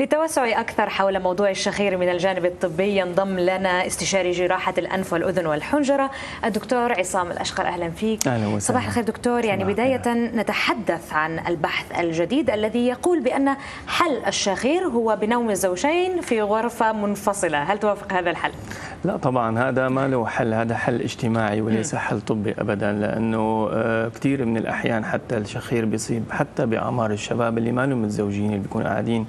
للتوسع أكثر حول موضوع الشخير من الجانب الطبي ينضم لنا استشاري جراحة الأنف والأذن والحنجرة الدكتور عصام الأشقر. أهلا فيك. أهلا وسهلا. صباح الخير دكتور. يعني بداية نتحدث عن البحث الجديد الذي يقول بأن حل الشخير هو بنوم الزوجين في غرفة منفصلة، هل توافق هذا الحل؟ لا طبعا، هذا ما له حل، هذا حل اجتماعي وليس حل طبي أبدا، لأنه كثير من الأحيان حتى الشخير بيصيب حتى بأعمار الشباب اللي ما لهم متزوجين، اللي بيكونوا قاعدين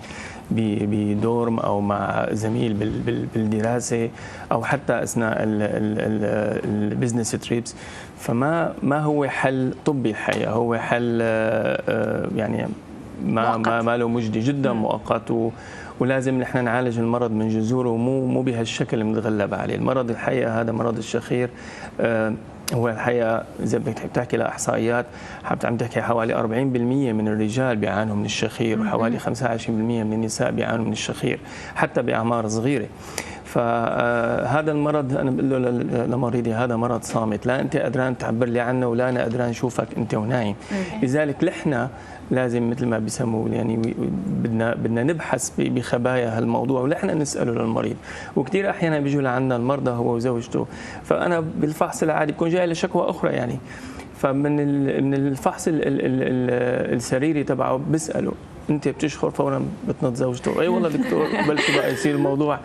بدورم أو مع زميل بالدراسة أو حتى أثناء البزنس تريبس. فما هو حل طبي الحقيقة، هو حل يعني ما له مجدي، جدا مؤقت، ولازم نحن نعالج المرض من جذوره، مو بهالشكل بنتغلب عليه. المرض الحقيقة هذا مرض الشخير هو الحقيقة إذا بدك بتحكي لإحصائيات عم تحكي حوالي 40% من الرجال بيعانوا من الشخير وحوالي 25% من النساء بيعانوا من الشخير حتى بأعمار صغيرة. فهذا المرض أنا بقول له لمريضي هذا مرض صامت، لا أنت قدران تعبر لي عنه ولا أنا قدران أشوفك أنت ونايم. لذلك نحن لازم مثل ما بيسموه يعني بدنا نبحث بخبايا هالموضوع ونحن نسأله للمريض. وكثير أحيانا بيجوا لعنا المرضى هو وزوجته، فأنا بالفحص العادي بكون جاي لشكوى أخرى يعني، فمن الفحص السريري تبعه بسأله انت بتشخر، فورا بتنط زوجته اي والله دكتور بلكي بقى يصير الموضوع،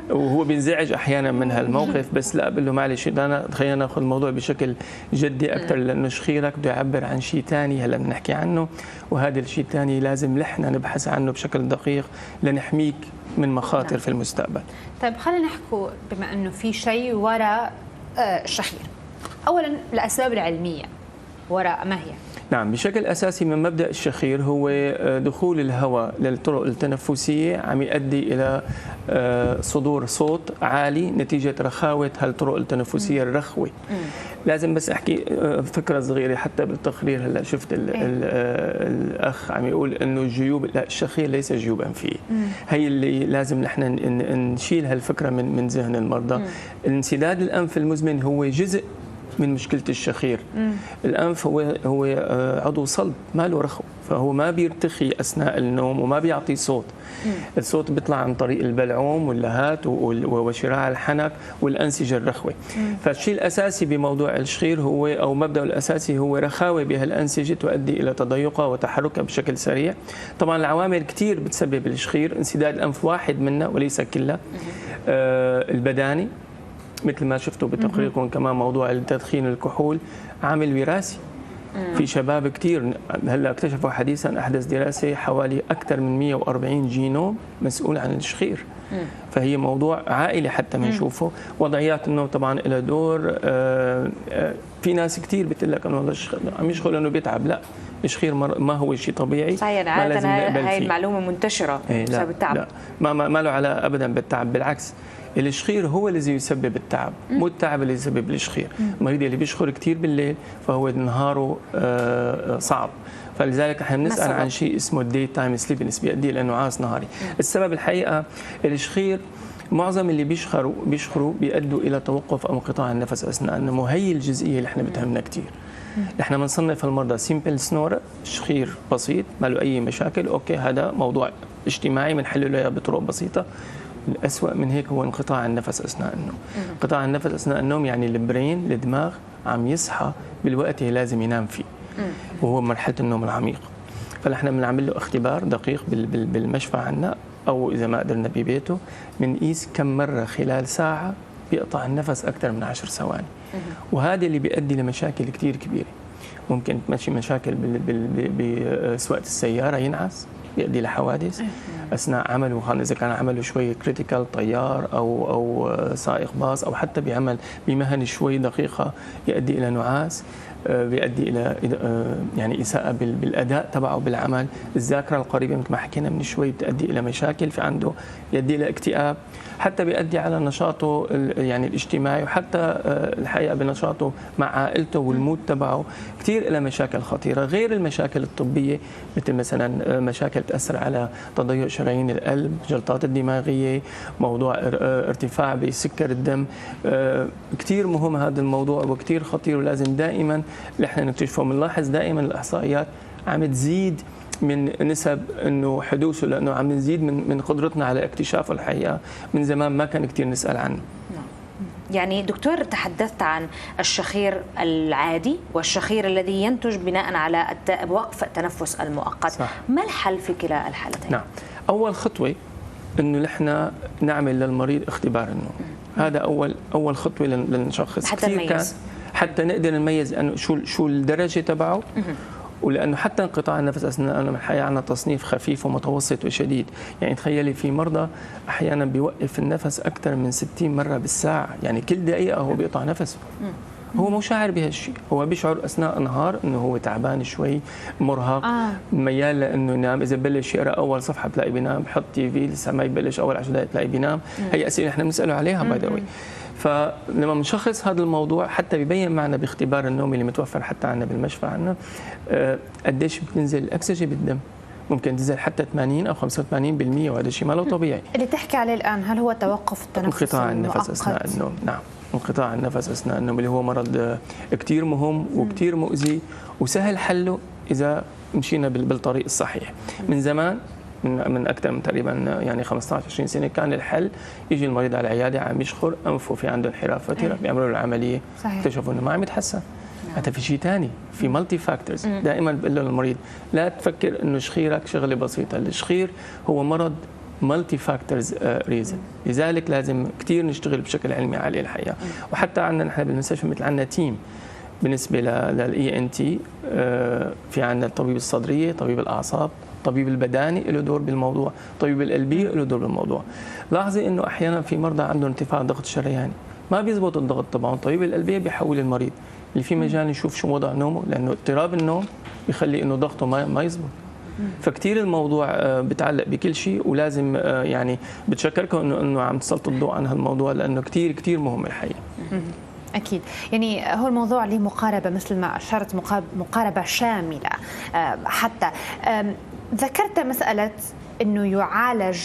وهو بينزعج احيانا من هالموقف، بس لا بقول له معلش خلينا ناخذ الموضوع بشكل جدي اكثر، لانه شخيرك بده يعبر عن شيء ثاني هلا بنحكي عنه، وهذا الشيء الثاني لازم نحن نبحث عنه بشكل دقيق لنحميك من مخاطر في المستقبل. طيب خلينا نحكي بما انه في شيء وراء الشخير، اولا الاسباب العلميه وراء ما هي؟ نعم، بشكل أساسي من مبدأ الشخير هو دخول الهواء للطرق التنفسية عم يؤدي إلى صدور صوت عالي نتيجة رخاوة هالطرق التنفسية الرخوة. لازم بس أحكي فكرة صغيرة حتى بالتقرير، هلا شفت الأخ عم يقول إنه الجيوب، لا الشخير ليس جيوب أنفية. هي اللي لازم نحن نشيل هالفكرة من ذهن المرضى. انسداد الأنف المزمن هو جزء من مشكلة الشخير. الأنف هو عضو صلب ما له رخو، فهو ما بيرتخي أثناء النوم وما بيعطي صوت. الصوت بيطلع عن طريق البلعوم واللهات وشراع الحنك والأنسجة الرخوة. فالشيء الأساسي بموضوع الشخير هو أو مبدأه الأساسي هو رخاوة بهالأنسجة تؤدي إلى تضيقها وتحركها بشكل سريع. طبعا العوامل كثير بتسبب الشخير، انسداد الأنف واحد منها وليس كلها. البداني مثل ما شفتوا بتقريركم، كمان موضوع التدخين الكحول عامل وراثي. في شباب كثير هلا اكتشفوا حديثا احدث دراسه حوالي اكثر من 140 جينوم مسؤول عن الشخير. فهي موضوع عائلي حتى بنشوفه. وضعيات النوم طبعا لها دور. في ناس كثير بتقول لك انه والله عم يشغل انه بيتعب، لا الشخير ما هو شيء طبيعي. صحيح، عادة هاي المعلومه منتشره بسبب التعب. لا ما له علاقه ابدا بالتعب، بالعكس الشخير هو الذي يسبب التعب، مو التعب اللي يسبب الشخير. المريض اللي بيشخر كثير بالليل فهو نهاره صعب، فلذلك احنا بنسال عن شيء اسمه الدي تايم سليبنس، بيؤدي الى نعاس نهاري. السبب الحقيقه الشخير معظم اللي بيشخروا بيؤدوا الى توقف او انقطاع النفس اثناء النوم، وهي الجزئيه اللي احنا بتهمنا كثير. نحن بنصنف المرضى سيمبل سنور، شخير بسيط ما له اي مشاكل، اوكي هذا موضوع اجتماعي بنحل له بطرق بسيطه. الأسوأ من هيك هو انقطاع النفس أثناء النوم. انقطاع النفس أثناء النوم يعني البرين الدماغ عم يصحى بالوقت اللي لازم ينام فيه، وهو مرحلة النوم العميق. فنحن بنعمل له اختبار دقيق بالمشفى عنا، أو إذا ما قدرنا ببيته بنقيس كم مرة خلال ساعة بيقطع النفس أكثر من 10 ثواني. وهذا اللي بيؤدي لمشاكل كثير كبيرة. ممكن تمشي مشاكل بسواقة السيارة، ينعس، بيؤدي لحوادث اثناء عمله، خاصة اذا كان عمله شوي كريتيكال، طيار او سائق باص، او حتى بعمل بمهن شوي دقيقه يؤدي الى نعاس، بيؤدي الى يعني اساءه بالاداء تبعه بالعمل. الذاكره القريبه مثل ما حكينا من شوي بتؤدي الى مشاكل في عنده، يؤدي الى اكتئاب، حتى بيؤدي على نشاطه يعني الاجتماعي، وحتى الحقيقه بنشاطه مع عائلته والمود تبعه، كثير الى مشاكل خطيره، غير المشاكل الطبيه مثل مثلا مشاكل تاثر على تضيق شرايين القلب، جلطات الدماغيه، موضوع ارتفاع بسكر الدم. كثير مهم هذا الموضوع وكثير خطير، ولازم دائما نحن نكتشفه. بنلاحظ دائما الاحصائيات عم تزيد من نسب انه حدوثه، لانه عم نزيد من قدرتنا على اكتشافه الحقيقه، من زمان ما كان كثير نسال عنه. يعني دكتور، تحدثت عن الشخير العادي والشخير الذي ينتج بناء على وقف التنفس المؤقت. صح. ما الحل في كلا الحالتين؟ نعم، اول خطوه انه نحن نعمل للمريض اختبار النوم. هذا اول خطوه لنشخص حتى نميز، حتى نقدر نميز انه شو الدرجه تبعه. ولانه حتى انقطاع النفس اثناء النوم الحقيقه عندنا تصنيف خفيف ومتوسط وشديد. يعني تخيلي في مرضى احيانا بيوقف النفس اكثر من 60 مره بالساعه، يعني كل دقيقه هو بيقطع نفسه. هو مو شاعر بهالشيء، هو بيشعر اثناء النهار انه هو تعبان شوي، مرهق، ميال لانه ينام. اذا بلش يقرا اول صفحه بتلاقي بينام، بحط تي في لسه ما يبلش اول 10 دقائق بتلاقي بينام. هي اسئله احنا بنساله عليها باي ذا واي. فلما بنشخص هذا الموضوع حتى بيبين معنا باختبار النوم اللي متوفر حتى عندنا بالمشفى عندنا قديش بتنزل الاكسجين بالدم. ممكن تنزل حتى 80 او 85%، وهذا شيء ما له طبيعي. اللي تحكي عليه الان هل هو توقف التنفس انقطاع النفس اثناء النوم. نعم، انقطاع النفس اثناء النوم اللي هو مرض كثير مهم وكثير مؤذي وسهل حله اذا مشينا بالطريق الصحيح. من زمان، من اكثر من تقريبا يعني 15 20 سنه كان الحل يجي المريض على العياده عم يشخر انفه في عنده انحراف فتره، بيعملوا له العمليه، اكتشفوا انه ما عم يتحسن. هذا في شيء ثاني، في مالتي فاكتورز. دائما بقول للمريض لا تفكر انه شخيرك شغله بسيطه، الشخير هو مرض مالتي فاكتورز ريزن، لذلك لازم كثير نشتغل بشكل علمي عليه الحقيقه. وحتى عندنا نحن بالمستشفى مثل عندنا تيم بالنسبه للاي ان تي، في عندنا الطبيب الصدريه، طبيب الاعصاب، طبيب البداني له دور بالموضوع، طبيب القلبي له دور بالموضوع. لاحظي انه احيانا في مرضى عندهم ارتفاع ضغط شرياني ما بيزبط الضغط تبعهم، طبيب القلبي بيحول المريض اللي في مجال نشوف شو وضع نومه، لانه اضطراب النوم بيخلي انه ضغطه ما يزبط. فكتير الموضوع بتعلق بكل شيء، ولازم يعني بتشكركم انه عم تسلطوا الضوء عن هالموضوع لانه كتير مهم الحقيقه. أكيد، يعني هو الموضوع له مقاربة مثل ما أشرت، مقاربة شاملة. حتى ذكرت مسألة أنه يعالج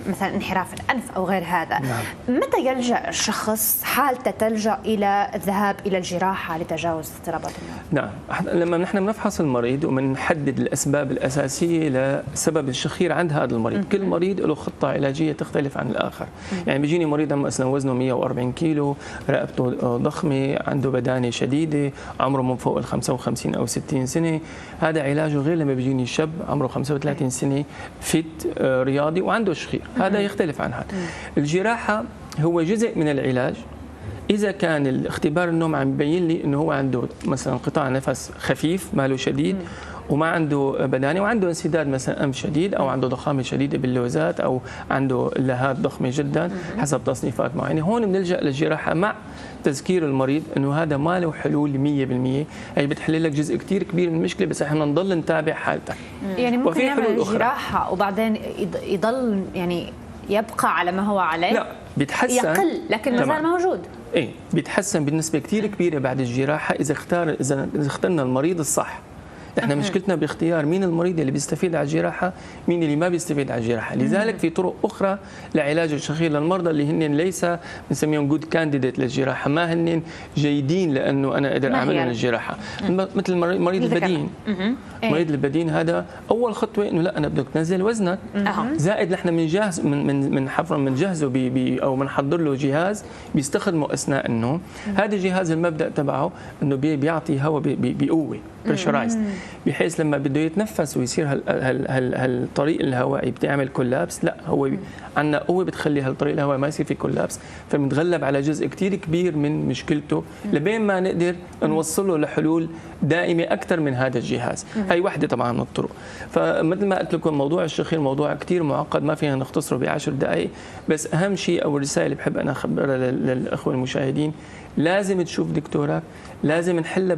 مثلا انحراف الأنف أو غير هذا. نعم. متى يلجأ الشخص حالته تلجأ إلى الذهاب إلى الجراحة لتجاوز اضطرابات النوم؟ نعم، لما نحن بنفحص المريض وبنحدد الأسباب الأساسية لسبب الشخير عند هذا المريض، كل مريض له خطة علاجية تختلف عن الآخر. يعني بيجيني مريض مثلا وزنه 140 كيلو، رقبته ضخمة، عنده بدانة شديدة، عمره من فوق ال 55 أو 60 سنة، هذا علاجه غير لما بيجيني شاب عمره 35 سنة فيت رياضي وعنده شخير، هذا يختلف عن هذا. الجراحة هو جزء من العلاج إذا كان الاختبار النوم عم يبين لي إنه هو عنده مثلا انقطاع نفس خفيف ماله شديد وما عنده بدانة وعنده انسداد مثلا أنف شديد أو عنده ضخامة شديدة باللوزات أو عنده لهات ضخمة جدا حسب تصنيفات معينة، هون بنلجأ للجراحة مع تذكير المريض انه هذا ما له حلول 100%، هي بتحل لك جزء كثير كبير من المشكله، بس احنا نضل نتابع حالتك. يعني ممكن يعمل الجراحه وبعدين يضل يعني يبقى على ما هو عليه؟ لا، بيتحسن، يقل لكن ما زال موجود. ايه، بيتحسن بنسبه كثير كبيره بعد الجراحه اذا اخترنا المريض الصح. احنا مشكلتنا باختيار مين المريض اللي بيستفيد على الجراحه، مين اللي ما بيستفيد على الجراحه. لذلك في طرق اخرى لعلاج الشخير للمرضى اللي هن ليس بنسميهم جود كانديديت للجراحه، ما هن جيدين لانه انا اقدر اعملهم الجراحه. مثل مريض البدين. مريض البدين هذا اول خطوه انه لا، انا بدك تنزل وزنك، زائد نحن بنجهز بنجهزه او بنحضر له جهاز بيستخدمه اثناء النوم. هذا الجهاز المبدا تبعه انه بيعطي هواء بقوه بريشرايزد، بحيث لما بده يتنفس ويصير هالطريق الهوائي بتعمل كولابس، لا، هو عندنا قوه بتخلي هالطريق الهوائي ما يصير فيه كولابس، فبنتغلب على جزء كثير كبير من مشكلته لبين ما نقدر نوصله لحلول دائمه اكثر من هذا الجهاز. هي وحده طبعا من الطرق. فمثل ما قلت لكم موضوع الشخير موضوع كثير معقد، ما فينا نختصره ب10 دقائق، بس اهم شيء او الرساله اللي بحب انا اخبرها للاخوه المشاهدين، لازم تشوف دكتورك، لازم نحلها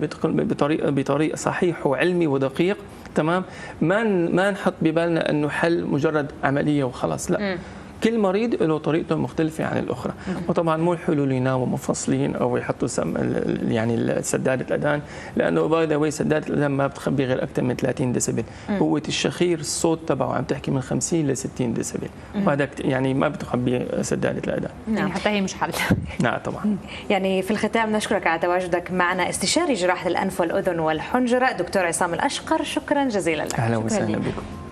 بطريقه صحيح وعلمي ودقيق، تمام؟ ما نحط ببالنا انه حل مجرد عمليه وخلاص، لا. كل مريض له طريقته مختلفة عن الأخرى. وطبعا مو الحلول يناموا منفصلين أو يحطوا يعني سدادة الأذان، لأنه باي ذا واي سدادة الأذان ما بتخبي غير أكثر من 30 ديسبل. قوة الشخير الصوت تبعه عم تحكي من 50 ل 60 ديسبل، وهذا يعني ما بتخبي سدادة الأذان. يعني حتى هي مش حل. نعم طبعا. يعني في الختام نشكرك على تواجدك معنا، استشاري جراحة الأنف والأذن والحنجرة دكتور عصام الأشقر، شكرا جزيلا لك. أهلا وسهلا بكم.